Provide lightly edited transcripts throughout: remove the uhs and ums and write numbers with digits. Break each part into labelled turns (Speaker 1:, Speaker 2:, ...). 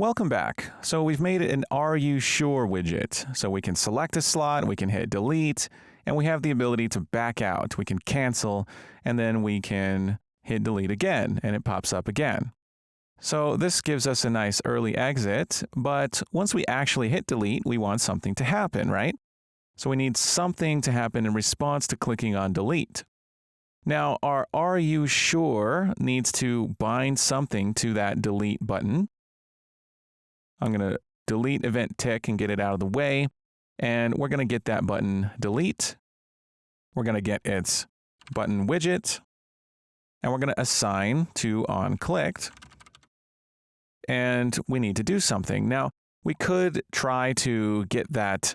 Speaker 1: Welcome back. So we've made an Are You Sure widget. So we can select a slot, we can hit delete, and we have the ability to back out. We can cancel, and then we can hit delete again, and it pops up again. So this gives us a nice early exit, but once we actually hit delete, we want something to happen, right? So we need something to happen in response to clicking on delete. Now, our Are You Sure needs to bind something to that delete button. I'm going to delete event tick and get it out of the way, and we're going to get that button delete. We're going to get its button widget, and we're going to assign to onClicked, and we need to do something. Now, we could try to get that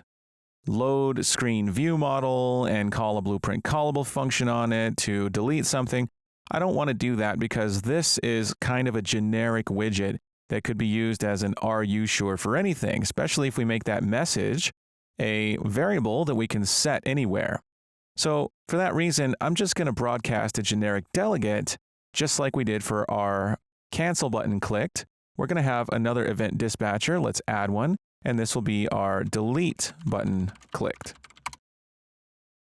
Speaker 1: load screen view model and call a blueprint callable function on it to delete something. I don't want to do that because this is kind of a generic widget that could be used as an Are You Sure for anything, especially if we make that message a variable that we can set anywhere. So for that reason, I'm just going to broadcast a generic delegate, just like we did for our cancel button clicked. We're going to have another event dispatcher. Let's add one, and this will be our delete button clicked.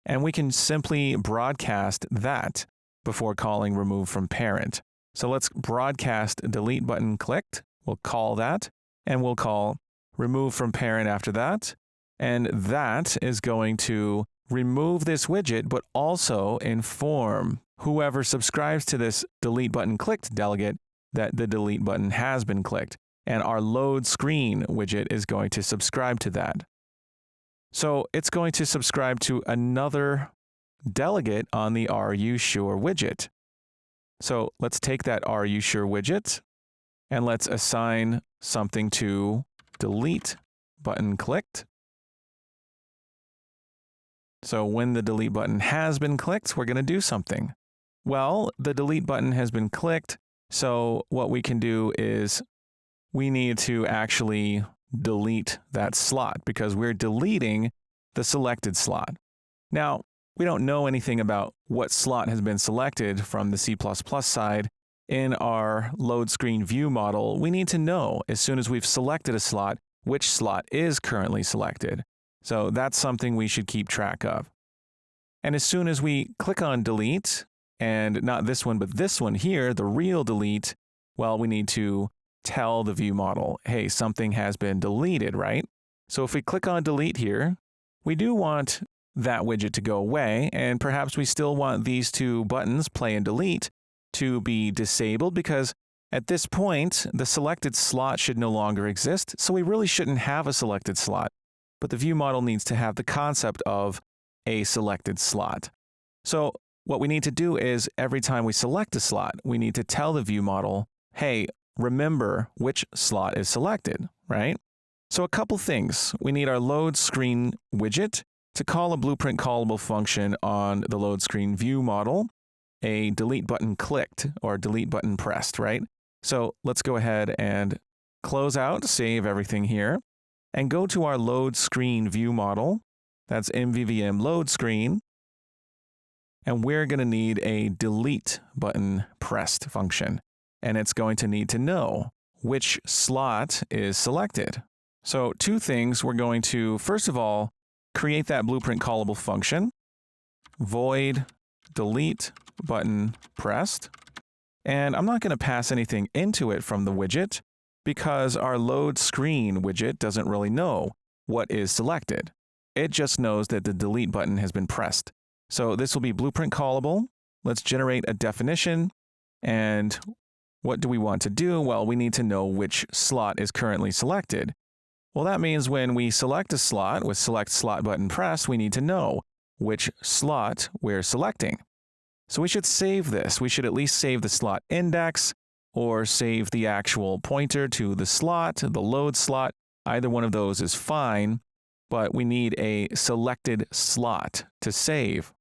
Speaker 1: And we can simply broadcast that before calling remove from parent. So let's broadcast delete button clicked. We'll call that, and we'll call remove from parent after that. And that is going to remove this widget, but also inform whoever subscribes to this delete button clicked delegate that the delete button has been clicked. And our load screen widget is going to subscribe to that. So it's going to subscribe to another delegate on the Are You Sure widget. So let's take that Are You Sure widget and let's assign something to delete button clicked. So when the delete button has been clicked, we're going to do something. Well, the delete button has been clicked, so what we can do is we need to actually delete that slot because we're deleting the selected slot. Now, we don't know anything about what slot has been selected from the C++ side. In our load screen view model, we need to know as soon as we've selected a slot, which slot is currently selected. So that's something we should keep track of. And as soon as we click on delete, and not this one, but this one here, the real delete, well, we need to tell the view model, hey, something has been deleted, right? So if we click on delete here, we do want that widget to go away, and perhaps we still want these two buttons, play and delete, to be disabled because at this point, the selected slot should no longer exist, so we really shouldn't have a selected slot. But the view model needs to have the concept of a selected slot. So what we need to do is every time we select a slot, we need to tell the view model, hey, remember which slot is selected, right? So a couple things. We need our load screen widget to call a blueprint callable function on the load screen view model, a delete button clicked or delete button pressed, right? So let's go ahead and close out, save everything here, and go to our load screen view model. That's MVVM load screen. And we're going to need a delete button pressed function. And it's going to need to know which slot is selected. So two things. We're going to, first of all, create that blueprint callable function, void delete button pressed. And I'm not going to pass anything into it from the widget because our load screen widget doesn't really know what is selected. It just knows that the delete button has been pressed. So this will be blueprint callable. Let's generate a definition. And what do we want to do? Well, we need to know which slot is currently selected. Well, that means when we select a slot with select slot button pressed, we need to know which slot we're selecting. So we should save this. We should at least save the slot index or save the actual pointer to the slot, the load slot. Either one of those is fine, but we need a selected slot to save.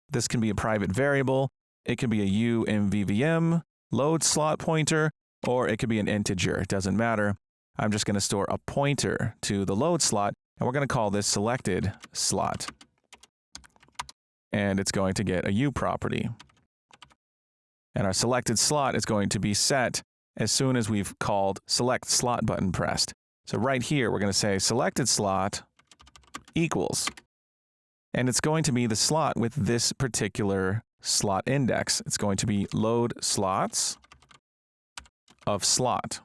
Speaker 1: This can be a private variable. It can be a UMVVM load slot pointer, or it could be an integer. It doesn't matter. I'm just going to store a pointer to the load slot, and we're going to call this selected slot. And it's going to get a U property. And our selected slot is going to be set as soon as we've called select slot button pressed. So right here, we're going to say selected slot equals. And it's going to be the slot with this particular slot index. It's going to be load slots of slot.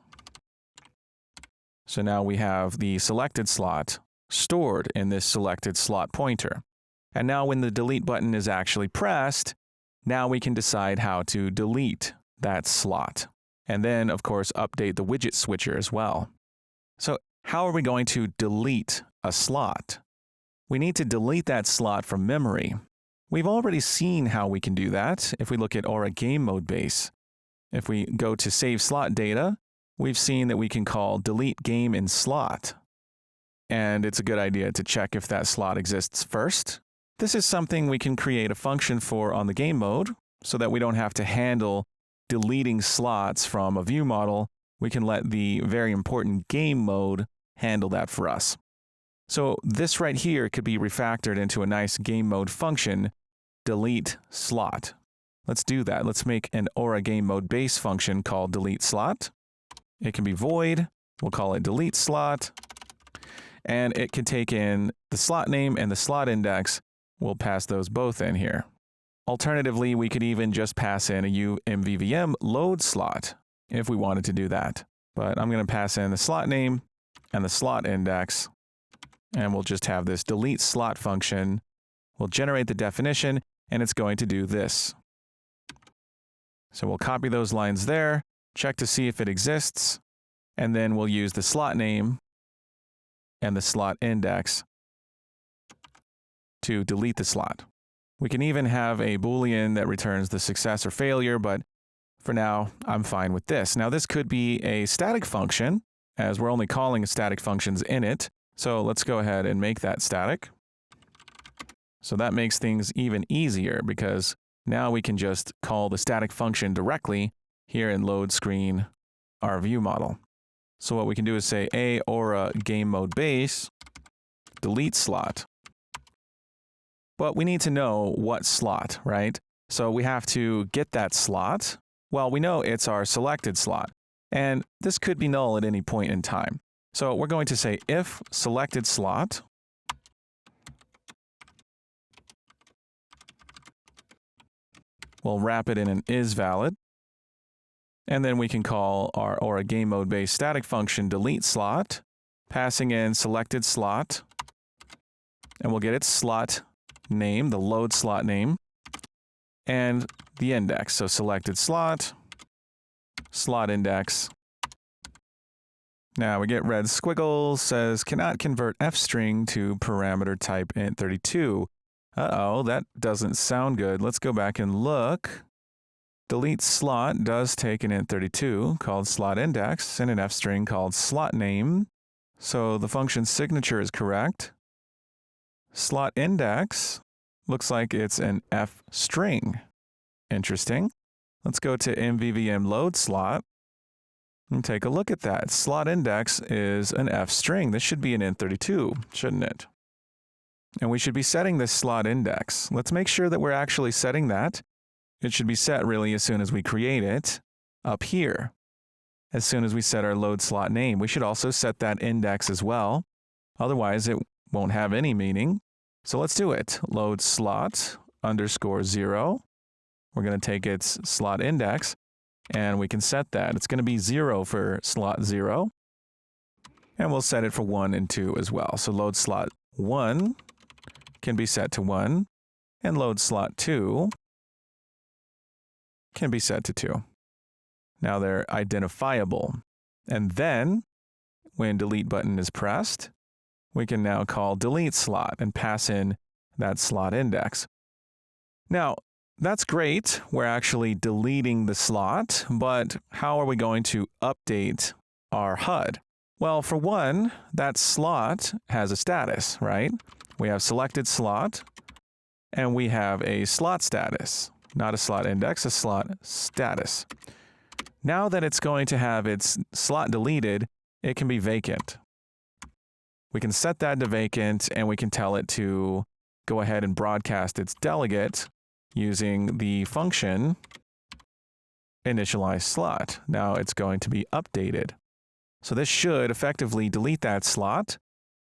Speaker 1: So now we have the selected slot stored in this selected slot pointer. And now when the delete button is actually pressed, now we can decide how to delete that slot. And then, of course, update the widget switcher as well. So how are we going to delete a slot? We need to delete that slot from memory. We've already seen how we can do that if we look at Aura Game Mode Base. If we go to Save Slot Data, we've seen that we can call delete game in slot. And it's a good idea to check if that slot exists first. This is something we can create a function for on the game mode so that we don't have to handle deleting slots from a view model. We can let the very important game mode handle that for us. So this right here could be refactored into a nice game mode function, delete slot. Let's do that. Let's make an Aura Game Mode Base function called delete slot. It can be void. We'll call it delete slot. And it can take in the slot name and the slot index. We'll pass those both in here. Alternatively, we could even just pass in a UMVVM load slot if we wanted to do that. But I'm going to pass in the slot name and the slot index. And we'll just have this delete slot function. We'll generate the definition, and it's going to do this. So we'll copy those lines there, check to see if it exists, and then we'll use the slot name and the slot index to delete the slot. We can even have a Boolean that returns the success or failure, but for now, I'm fine with this. Now, this could be a static function, as we're only calling static functions in it. So let's go ahead and make that static. So that makes things even easier because now we can just call the static function directly here in load screen our view model. So what we can do is say a Aura Game Mode Base delete slot. But we need to know what slot, right? So we have to get that slot. Well, we know it's our selected slot, and this could be null at any point in time. So we're going to say if selected slot we'll wrap it in an is valid. And then we can call our Aura Game Mode Base static function delete slot, passing in selected slot, and we'll get its slot name, the load slot name, and the index. So selected slot, slot index. Now we get red squiggles, says cannot convert f-string to parameter type int32. Uh-oh, that doesn't sound good. Let's go back and look. Delete slot does take an int32 called slot index and an f-string called slot name. So the function signature is correct. Slot index looks like it's an f-string. Interesting. Let's go to MVVM load slot and take a look at that. Slot index is an f-string. This should be an int32, shouldn't it? And we should be setting this slot index. Let's make sure that we're actually setting that. It should be set really as soon as we create it up here. As soon as we set our load slot name, we should also set that index as well. Otherwise, it won't have any meaning. So let's do it. Load slot underscore 0. We're going to take its slot index and we can set that. It's going to be 0 for slot 0. And we'll set it for 1 and 2 as well. So load slot 1 can be set to 1 and load slot 2 can be set to 2. Now they're identifiable. And then when delete button is pressed, we can now call delete slot and pass in that slot index. Now, that's great. We're actually deleting the slot, but how are we going to update our HUD? Well, for one, that slot has a status, right? We have selected slot, and we have a slot status. Not a slot index, a slot status. Now that it's going to have its slot deleted, it can be vacant. We can set that to vacant, and we can tell it to go ahead and broadcast its delegate using the function initialize slot. Now it's going to be updated. So this should effectively delete that slot.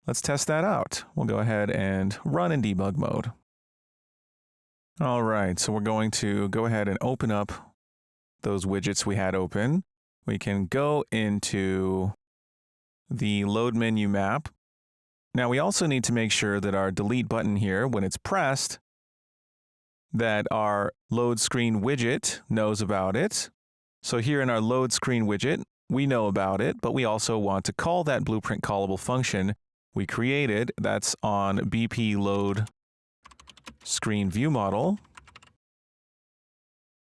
Speaker 1: Let's test that out. We'll go ahead and run in debug mode. All right, so we're going to go ahead and open up those widgets we had open. We can go into the load menu map. Now we also need to make sure that our delete button here, when it's pressed, that our load screen widget knows about it. So here in our load screen widget, we know about it, but we also want to call that blueprint callable function we created. That's on BP load screen view model.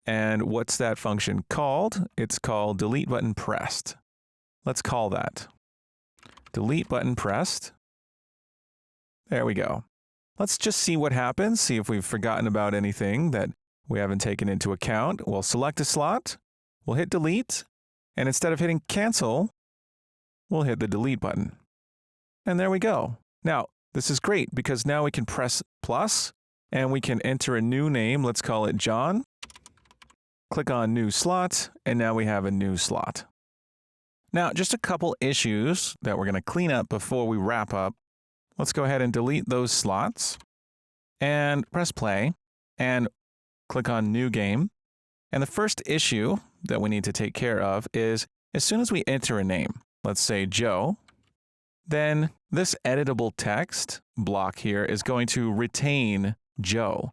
Speaker 1: And what's that function called? It's called delete button pressed. Let's call that delete button pressed. There we go. Let's just see what happens, see if we've forgotten about anything that we haven't taken into account. We'll select a slot, we'll hit delete, and instead of hitting cancel, we'll hit the delete button. And there we go. Now, this is great because now we can press plus and we can enter a new name. Let's call it John. Click on new slot, and now we have a new slot. Now, just a couple issues that we're going to clean up before we wrap up. Let's go ahead and delete those slots and press play and click on new game. And the first issue that we need to take care of is as soon as we enter a name, let's say Joe, then this editable text block here is going to retain Joe.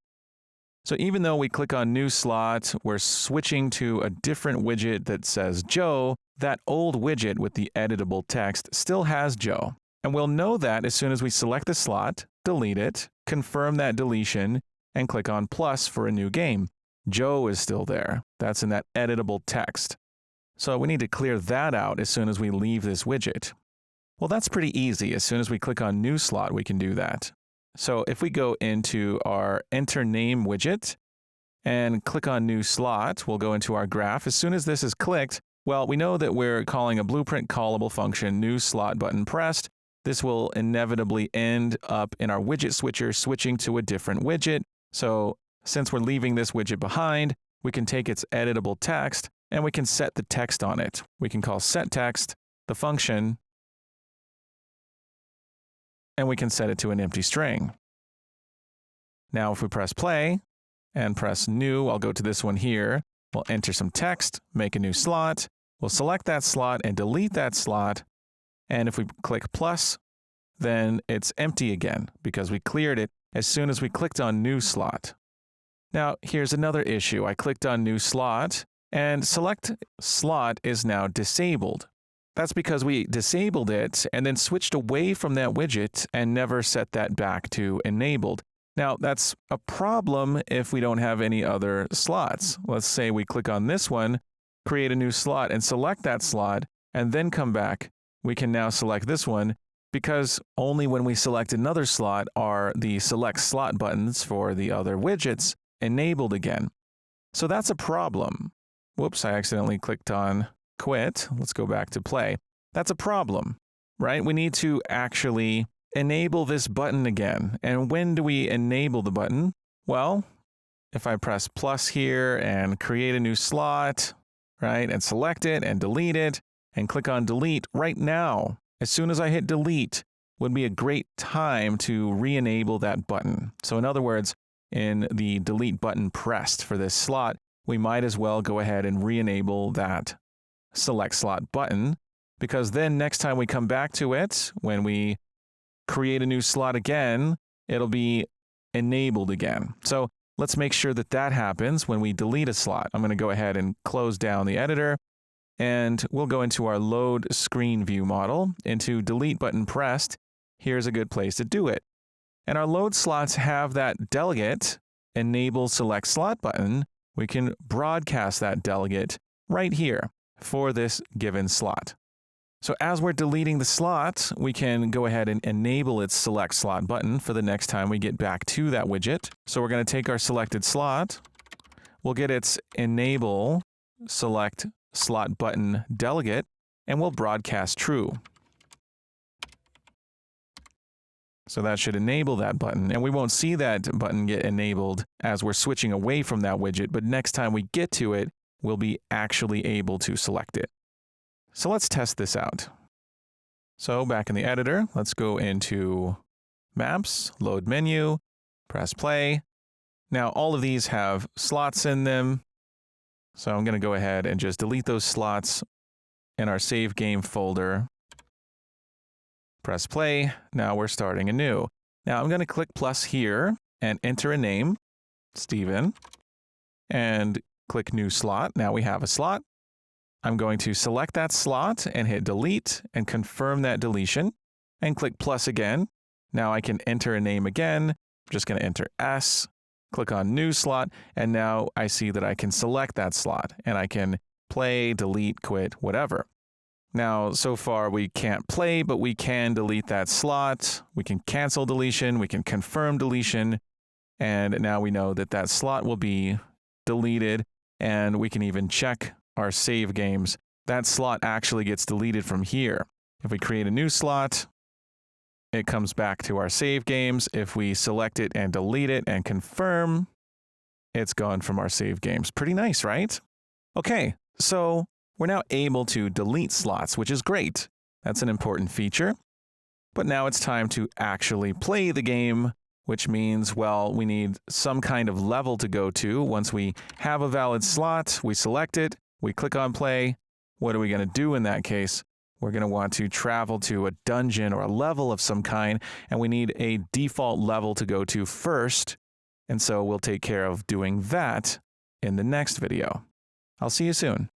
Speaker 1: So even though we click on new slot, we're switching to a different widget that says Joe, that old widget with the editable text still has Joe. And we'll know that as soon as we select the slot, delete it, confirm that deletion, and click on plus for a new game. Joe is still there. That's in that editable text. So we need to clear that out as soon as we leave this widget. Well, that's pretty easy. As soon as we click on new slot, we can do that. So if we go into our enter name widget and click on new slot, we'll go into our graph. As soon as this is clicked, well, we know that we're calling a blueprint callable function new slot button pressed. This will inevitably end up in our widget switcher switching to a different widget. So since we're leaving this widget behind, we can take its editable text and we can set the text on it. We can call setText, the function, and we can set it to an empty string. Now if we press play and press new, I'll go to this one here. We'll enter some text, make a new slot. We'll select that slot and delete that slot. And if we click plus, then it's empty again because we cleared it as soon as we clicked on new slot. Now, here's another issue. I clicked on new slot and select slot is now disabled. That's because we disabled it and then switched away from that widget and never set that back to enabled. Now, that's a problem if we don't have any other slots. Let's say we click on this one, create a new slot and select that slot and then come back. We can now select this one because only when we select another slot are the select slot buttons for the other widgets enabled again. So that's a problem. Whoops, I accidentally clicked on quit. Let's go back to play. That's a problem, right? We need to actually enable this button again. And when do we enable the button? Well, if I press plus here and create a new slot, right, and select it and delete it, and click on delete right now, as soon as I hit delete, would be a great time to re-enable that button. So in other words, in the delete button pressed for this slot, we might as well go ahead and re-enable that select slot button, because then next time we come back to it, when we create a new slot again, it'll be enabled again. So let's make sure that that happens when we delete a slot. I'm going to go ahead and close down the editor. And we'll go into our load screen view model, into delete button pressed. Here's a good place to do it. And our load slots have that delegate enable select slot button. We can broadcast that delegate right here for this given slot. So as we're deleting the slot, we can go ahead and enable its select slot button for the next time we get back to that widget. So we're going to take our selected slot. We'll get its enable select slot button delegate, and we'll broadcast true. So that should enable that button, and we won't see that button get enabled as we're switching away from that widget, but next time we get to it, we'll be actually able to select it. So let's test this out. So back in the editor, let's go into Maps, Load Menu, press play. Now all of these have slots in them. So I'm going to go ahead and just delete those slots in our save game folder. Press play. Now we're starting anew. Now I'm going to click plus here and enter a name, Steven, and click new slot. Now we have a slot. I'm going to select that slot and hit delete and confirm that deletion and click plus again. Now I can enter a name again. I'm just going to enter S, click on new slot, and now I see that I can select that slot and I can play, delete, quit, whatever. Now, so far we can't play, but we can delete that slot. We can cancel deletion. We can confirm deletion. And now we know that that slot will be deleted, and we can even check our save games. That slot actually gets deleted from here. If we create a new slot, it comes back to our save games. If we select it and delete it and confirm, it's gone from our save games. Pretty nice, right? Okay, so we're now able to delete slots, which is great. That's an important feature. But now it's time to actually play the game, which means, well, we need some kind of level to go to. Once we have a valid slot, we select it, we click on play. What are we going to do in that case? We're going to want to travel to a dungeon or a level of some kind, and we need a default level to go to first. And so we'll take care of doing that in the next video. I'll see you soon.